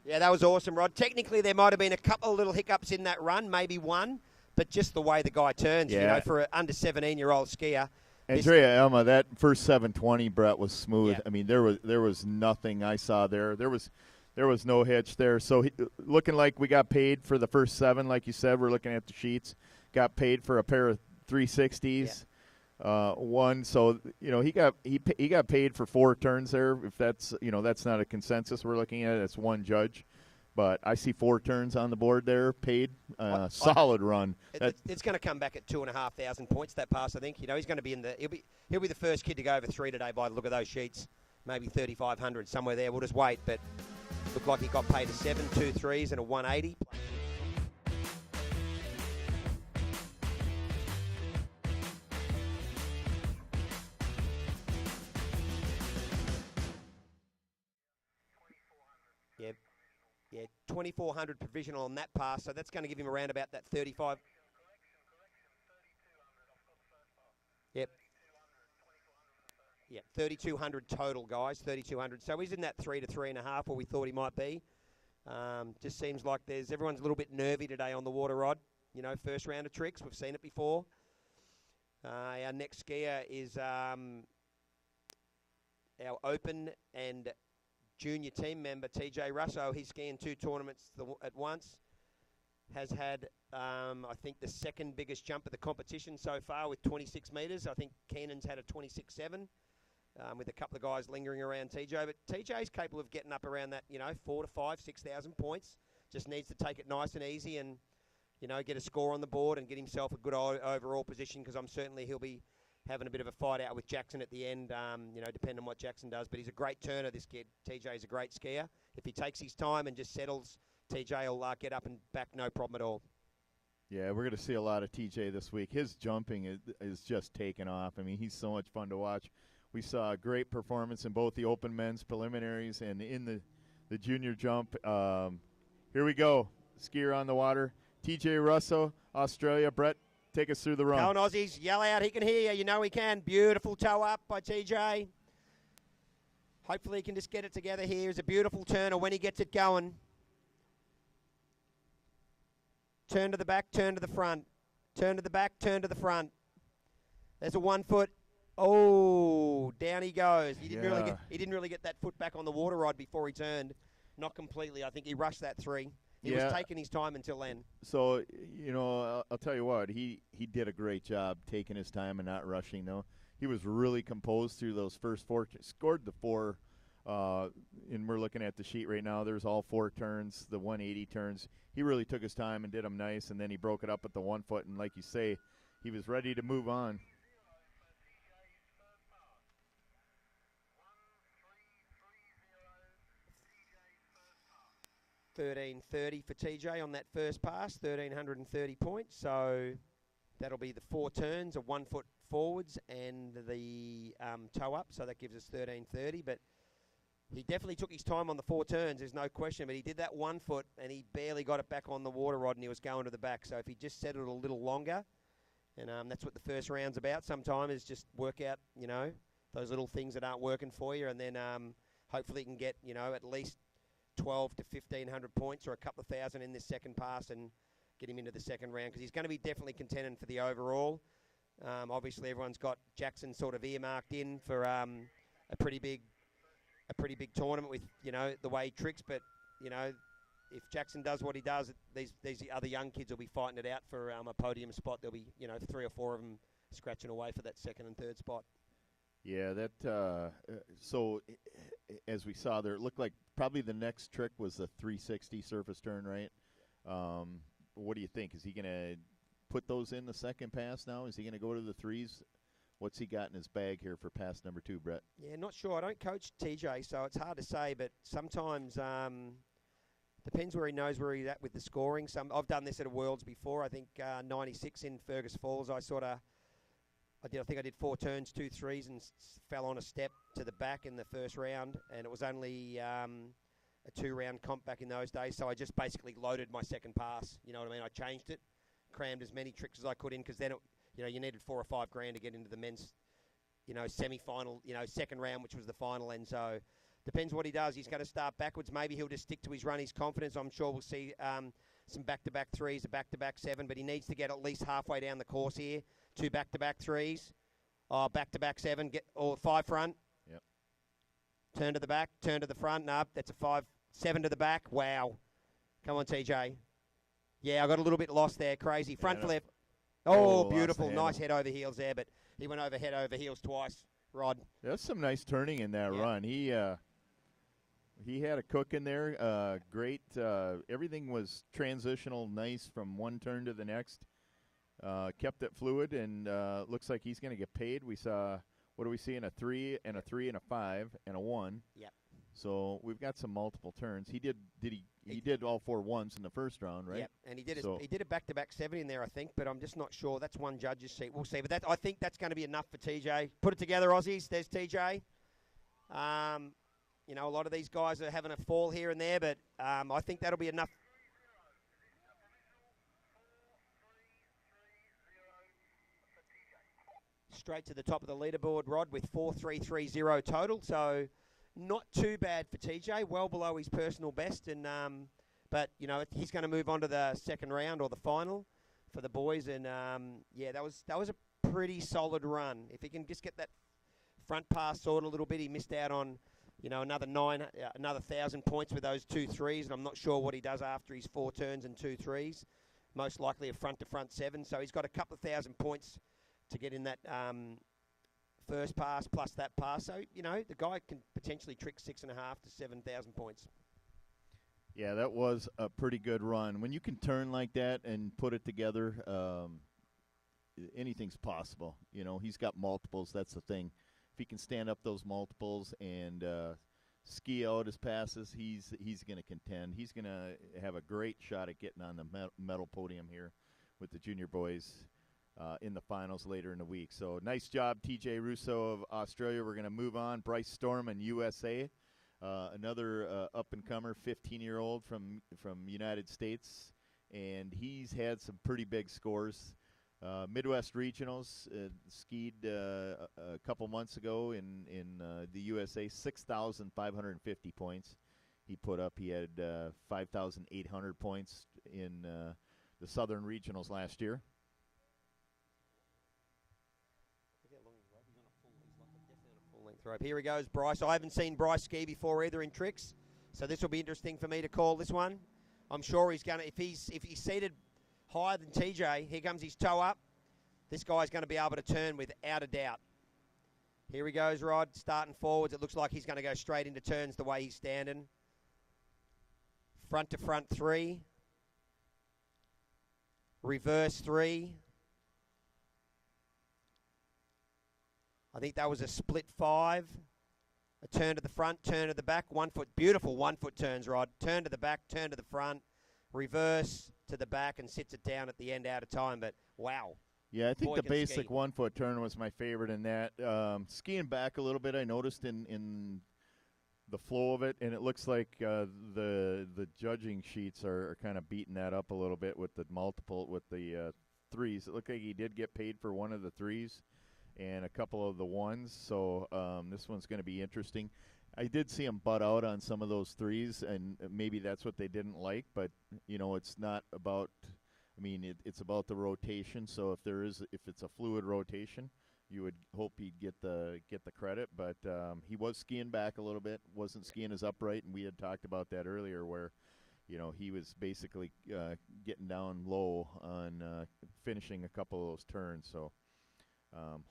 Yeah, that was awesome, Rod. Technically, there might have been a couple of little hiccups in that run, maybe one, but just the way the guy turns, you know, for an under 17-year-old skier. Andrea Emma, that first 720, Brett, was smooth. Yeah. I mean, there was nothing I saw there. There was no hitch there. So looking like we got paid for the first 7, like you said. We're looking at the sheets. Got paid for a pair of 360s. Yeah. One, so you know he got paid for 4 turns there. If that's that's not a consensus we're looking at, it's one judge, but I see 4 turns on the board there, paid. Solid run. It's going to come back at 2,500 points. That pass, I think. You know, he's going to be he'll be the first kid to go over 3 today by the look of those sheets. Maybe 3,500 somewhere there. We'll just wait, but looked like he got paid a 7, 2 3s, and a 180. Yeah, 2,400 provisional on that pass, so that's going to give him around about that 35. Yep. Yeah, 3,200 total, guys, 3,200. So he's in that 3 to 3.5 where we thought he might be. Just seems like everyone's a little bit nervy today on the water, Rod. You know, first round of tricks, we've seen it before. Our next skier is our open and junior team member, TJ Russo. He's skiing 2 tournaments at once. Has had, I think, the second biggest jump of the competition so far with 26 metres. I think Keenan's had a 26.7 with a couple of guys lingering around TJ. But TJ's capable of getting up around that, 4 to 5, 6,000 points. Just needs to take it nice and easy and, get a score on the board and get himself a good overall position, because I'm certainly he'll be having a bit of a fight out with Jackson at the end, depending on what Jackson does. But he's a great turner, this kid. TJ's a great skier. If he takes his time and just settles, TJ will get up and back no problem at all. Yeah, we're going to see a lot of TJ this week. His jumping is just taking off. I mean, he's so much fun to watch. We saw a great performance in both the open men's preliminaries and in the junior jump. Here we go. Skier on the water. TJ Russo, Australia. Brett, take us through the run. Go on, Aussies. Yell out. He can hear you. You know he can. Beautiful toe up by TJ. Hopefully he can just get it together here. It's a beautiful turner when he gets it going. Turn to the back, turn to the front. Turn to the back, turn to the front. There's a 1 foot. Oh, down he goes. He didn't really get that foot back on the water rod before he turned. Not completely. I think he rushed that 3. He was taking his time until then. So, I'll tell you what, he did a great job taking his time and not rushing, though. He was really composed through those first 4, scored the 4 And we're looking at the sheet right now. There's all 4 turns, the 180 turns. He really took his time and did them nice, and then he broke it up at the 1 foot. And like you say, he was ready to move on. 1330 for TJ on that first pass, 1,330 points. So that'll be the 4 turns of 1 foot forwards and the toe up. So that gives us 1,330. But he definitely took his time on the 4 turns, there's no question. But he did that 1 foot and he barely got it back on the water rod and he was going to the back. So if he just settled a little longer, and that's what the first round's about sometimes, is just work out, you know, those little things that aren't working for you. And then hopefully he can get, you know, at least 12 to 1,500 points or a couple of thousand in this second pass and get him into the second round, because he's going to be definitely contending for the overall. Obviously, everyone's got Jackson sort of earmarked in for a pretty big tournament with, you know, the way he tricks. But, you know, if Jackson does what he does, these other young kids will be fighting it out for a podium spot. There'll be, you know, 3 or 4 of them scratching away for that second and third spot. Yeah, that so as we saw there, it looked like probably the next trick was the 360 surface turn, right? What do you think? Is he going to put those in the second pass now? Is he going to go to the threes? What's he got in his bag here for pass number 2, Brett? Yeah, not sure. I don't coach TJ, so it's hard to say, but sometimes depends where he knows where he's at with the scoring. I've done this at a Worlds before. I think 96 in Fergus Falls, I think I did 4 turns, 2 threes, and fell on a step to the back in the first round. And it was only a 2-round comp back in those days. So I just basically loaded my second pass. You know what I mean? I changed it, crammed as many tricks as I could in, because then, you needed 4 or 5 grand to get into the men's, semi-final, second round, which was the final. And so depends what he does. He's going to start backwards. Maybe he'll just stick to his run, his confidence. I'm sure we'll see some back-to-back threes, a back-to-back 7, but he needs to get at least halfway down the course here. 2 back-to-back threes, back-to-back 7, get or 5 front. Yep. Turn to the back, turn to the front. No, that's a 5, 7 to the back. Wow. Come on, TJ. Yeah, I got a little bit lost there. Crazy. Front flip. Oh, beautiful. Nice head over heels there, but he went over head over heels twice, Rod. That's some nice turning in that run. He had a cook in there. Great. Everything was transitional, nice from one turn to the next. Kept it fluid, and looks like he's going to get paid. We saw, what do we see, in a 3 and a 3 and a 5 and a 1. Yep. So we've got some multiple turns. He did all 4 ones in the first round, right? Yep, and he did a back-to-back 7 in there, I think, but I'm just not sure. That's one judge's seat. We'll see. But I think that's going to be enough for TJ. Put it together, Aussies. There's TJ. A lot of these guys are having a fall here and there, but I think that'll be enough. Straight to the top of the leaderboard, Rod, with 4,330 total. So not too bad for TJ, well below his personal best. And but he's going to move on to the second round or the final for the boys. And that was a pretty solid run. If he can just get that front pass sorted a little bit, he missed out on another 1,000 points with those 2 threes. And I'm not sure what he does after his 4 turns and 2 threes. Most likely a front to front 7. So he's got a couple of thousand points to get in that first pass plus that pass. So, the guy can potentially trick 6,500 to 7,000 points. Yeah, that was a pretty good run. When you can turn like that and put it together, anything's possible. He's got multiples. That's the thing. If he can stand up those multiples and ski out his passes, he's going to contend. He's going to have a great shot at getting on the medal podium here with the junior boys in the finals later in the week. So nice job, TJ Russo of Australia. We're going to move on. Bryce Storman, USA, another up-and-comer, 15-year-old from United States, and he's had some pretty big scores. Midwest Regionals, skied a couple months ago in the USA, 6,550 points he put up. He had 5,800 points in the Southern Regionals last year. Rope. Here he goes, Bryce. I haven't seen Bryce ski before either in tricks, so this will be interesting for me to call this one. I'm sure he's going to, if he's seated higher than TJ, here comes his toe up. This guy's going to be able to turn without a doubt. Here he goes, Rod, starting forwards. It looks like he's going to go straight into turns the way he's standing. Front to front 3. Reverse 3. I think that was a split 5. A turn to the front, turn to the back. 1 foot, beautiful 1 foot turns, Rod. Turn to the back, turn to the front. Reverse to the back and sits it down at the end out of time. But wow. Yeah, I think Boy the can basic ski. 1 foot turn was my favorite in that. Skiing back a little bit, I noticed in the flow of it, and it looks like the judging sheets are kind of beating that up a little bit with the threes. It looked like he did get paid for one of the threes and a couple of the ones, so this one's going to be interesting. I did see him butt out on some of those threes, and maybe that's what they didn't like, but it's not about. I mean, it's about the rotation. So if it's a fluid rotation, you would hope he'd get the credit. But he was skiing back a little bit, wasn't skiing as upright, and we had talked about that earlier, where he was basically getting down low on finishing a couple of those turns. So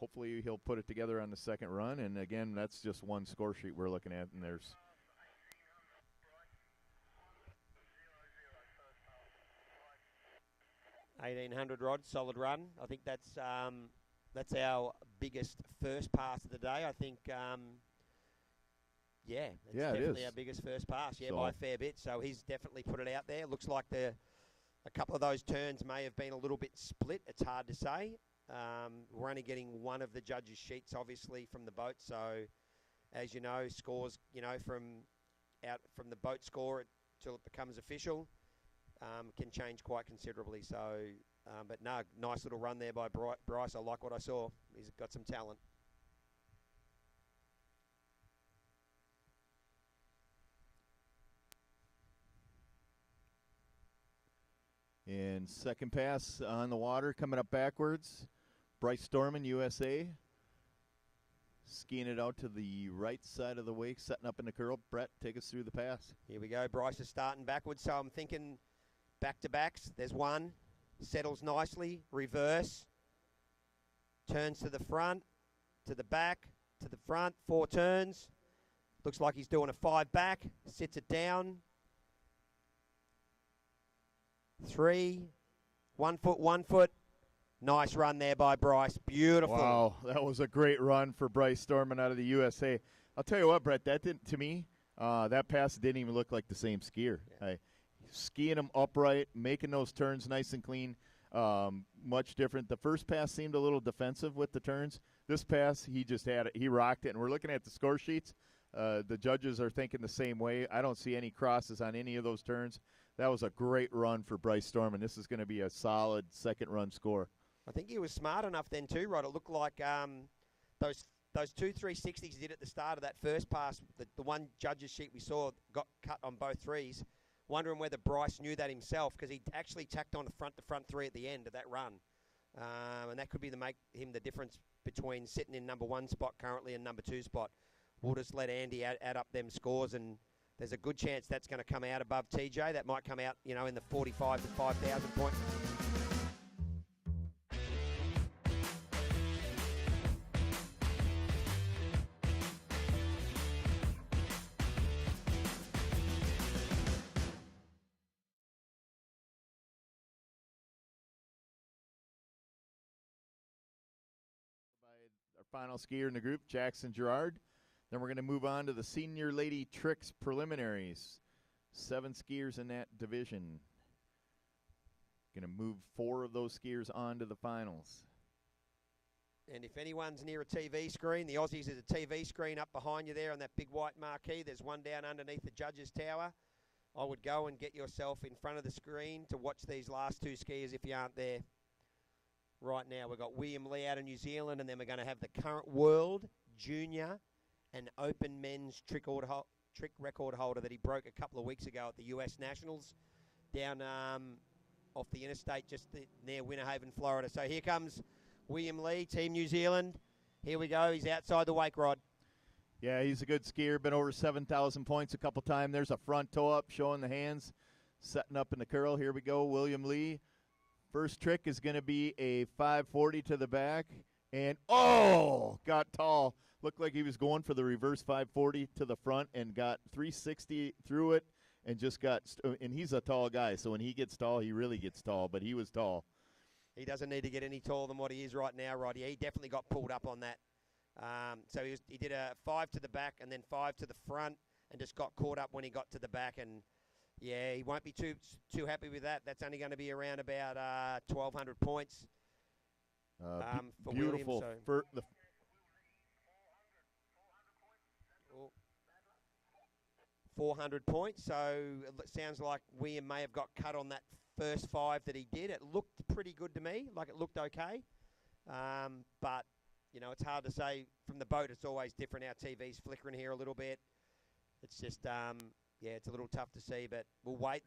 hopefully he'll put it together on the second run. And again, that's just one score sheet we're looking at, and there's. 1800, Rod, solid run. I think that's our biggest first pass of the day. I think, it's definitely our biggest first pass, by a fair bit. So he's definitely put it out there. Looks like a couple of those turns may have been a little bit split. It's hard to say. We're only getting one of the judges' sheets, obviously, from the boat. So, as you know, scores, from the boat score till it becomes official. Can change quite considerably. So, but no, nice little run there by Bryce. I like what I saw. He's got some talent. And second pass on the water, coming up backwards. Bryce Storman, USA. Skiing it out to the right side of the wake, setting up in the curl. Brett, take us through the pass. Here we go. Bryce is starting backwards, so I'm thinking back-to-backs. There's one. Settles nicely. Reverse. Turns to the front, to the back, to the front. 4 turns. Looks like he's doing a 5 back. Sits it down. 3. 1 foot, 1 foot. Nice run there by Bryce. Beautiful. Wow, that was a great run for Bryce Storman out of the USA. I'll tell you what, Brett, that didn't, to me, that pass didn't even look like the same skier. Yeah. Skiing them upright, making those turns nice and clean, much different. The first pass seemed a little defensive with the turns. This pass, he just had it. He rocked it, and we're looking at the score sheets. The judges are thinking the same way. I don't see any crosses on any of those turns. That was a great run for Bryce Storman. This is going to be a solid second-run score. I think he was smart enough then too, Rod. It looked like those 2 360s he did at the start of that first pass, the one judge's sheet we saw got cut on both threes. Wondering whether Bryce knew that himself, because he actually tacked on the front 3 at the end of that run. And that could be make him the difference between sitting in number 1 spot currently and number 2 spot. We'll just let Andy add up them scores, and there's a good chance that's going to come out above TJ. That might come out, in the 45 to 5,000 point. Our final skier in the group, Jackson Gerard. Then we're going to move on to the Senior Lady Tricks Preliminaries. 7 skiers in that division. Going to move 4 of those skiers on to the finals. And if anyone's near a TV screen, the Aussies is a TV screen up behind you there on that big white marquee. There's one down underneath the judges' tower. I would go and get yourself in front of the screen to watch these last 2 skiers if you aren't there. Right now, we've got William Lee out of New Zealand, and then we're going to have the current world, junior, and open men's trick record holder that he broke a couple of weeks ago at the US Nationals down off the interstate just near Winter Haven, Florida. So here comes William Lee, Team New Zealand. Here we go. He's outside the wake rod. Yeah, he's a good skier. Been over 7,000 points a couple times. There's a front toe up showing the hands, setting up in the curl. Here we go, William Lee. First trick is going to be a 540 to the back, And, got tall. Looked like he was going for the reverse 540 to the front and got 360 through it and just got and he's a tall guy, so when he gets tall, he really gets tall, but he was tall. He doesn't need to get any taller than what he is right now, Roddy. He definitely got pulled up on that. So he did a 5 to the back and then 5 to the front and just got caught up when he got to the back. And, yeah, he won't be too happy with that. That's only going to be around about 1,200 points for Beautiful. Williams, For the 400 points. So it sounds like William may have got cut on that first 5 that he did. It looked pretty good to me, like it looked okay. But, you know, it's hard to say. From the boat, it's always different. Our TV's flickering here a little bit. It's just, yeah, it's a little tough to see, but we'll wait.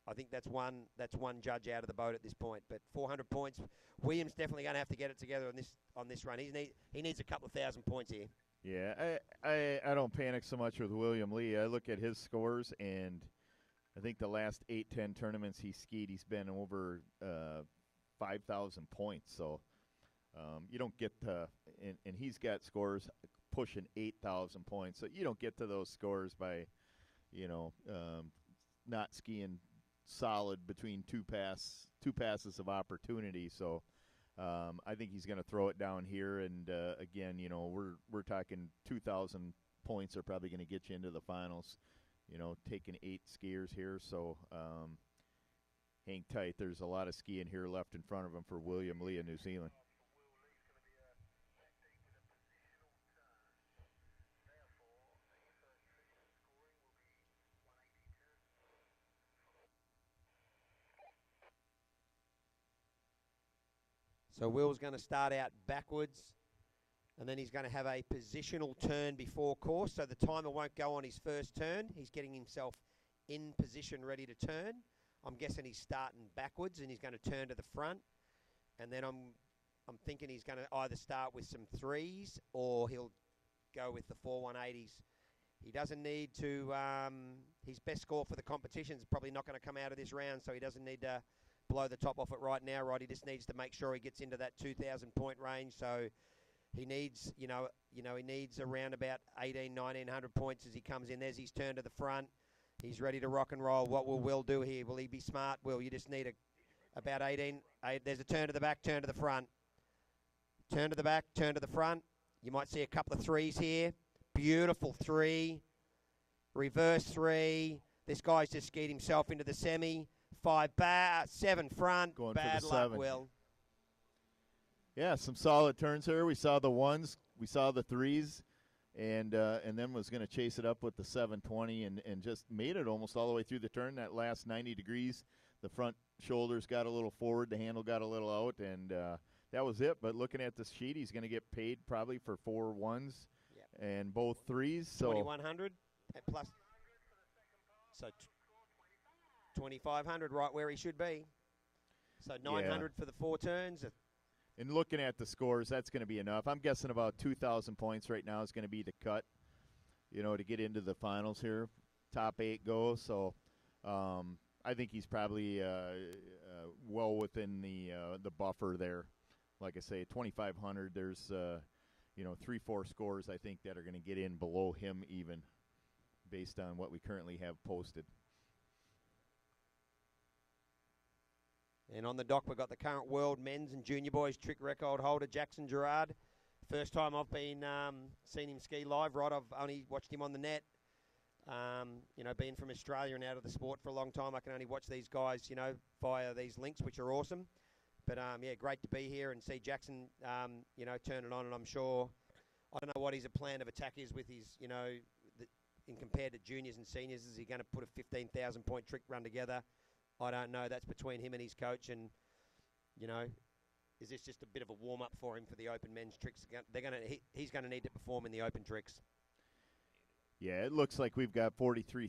I think that's one judge out of the boat at this point. But 400 points, Williams definitely going to have to get it together on this run. He needs a couple of thousand points here. Yeah, I don't panic so much with William Lee. I look at his scores, and I think the last 8-10 tournaments he skied, he's been over 5,000 points. So you don't get to, and he's got scores pushing 8,000 points. So you don't get to those scores by, not skiing solid between two passes of opportunity. So I think he's going to throw it down here, and again, we're talking 2,000 points are probably going to get you into the finals. Taking 8 skiers here, so hang tight. There's a lot of skiing here left in front of him for William Lee of New Zealand. So Will's going to start out backwards, and then he's going to have a positional turn before course. So the timer won't go on his first turn. He's getting himself in position, ready to turn. I'm guessing he's starting backwards, and he's going to turn to the front. And then I'm thinking he's going to either start with some 3s or he'll go with the 4 180s. He doesn't need to. His best score for the competition is probably not going to come out of this round, so he doesn't need to blow the top off it right now, right? He just needs to make sure he gets into that 2,000 point range. So he needs, he needs around about 1,900 points as he comes in. There's his turn to the front. He's ready to rock and roll. What will Will do here? Will he be smart? Will, you just need about 18. There's a turn to the back, turn to the front. Turn to the back, turn to the front. You might see a couple of 3s here. Beautiful 3. Reverse 3. This guy's just skied himself into the semi. 5 back, 7 front. Going Bad for the luck, 7. Will. Yeah, some solid turns here. We saw the 1s, we saw the 3s, and then was going to chase it up with the 720 and just made it almost all the way through the turn. That last 90 degrees, the front shoulders got a little forward, the handle got a little out, and that was it. But looking at the sheet, he's going to get paid probably for 4 1s and both 3s. So 2,100 plus. So 2,500, right where he should be. So 900 for the 4 turns. And looking at the scores, that's going to be enough. I'm guessing about 2,000 points right now is going to be the cut, to get into the finals here. Top 8 go. So I think he's probably well within the buffer there. Like I say, 2,500. There's 3-4 scores I think that are going to get in below him even, based on what we currently have posted. And on the dock, we've got the current world men's and junior boys trick record holder, Jackson Gerard. First time I've been seen him ski live, right? I've only watched him on the net. Being from Australia and out of the sport for a long time, I can only watch these guys, via these links, which are awesome. But, great to be here and see Jackson, turn it on. And I'm sure, I don't know what his plan of attack is with his, in compared to juniors and seniors. Is he going to put a 15,000 point trick run together? I don't know. That's between him and his coach. And, is this just a bit of a warm-up for him for the open men's tricks? He's going to need to perform in the open tricks. Yeah, it looks like we've got 43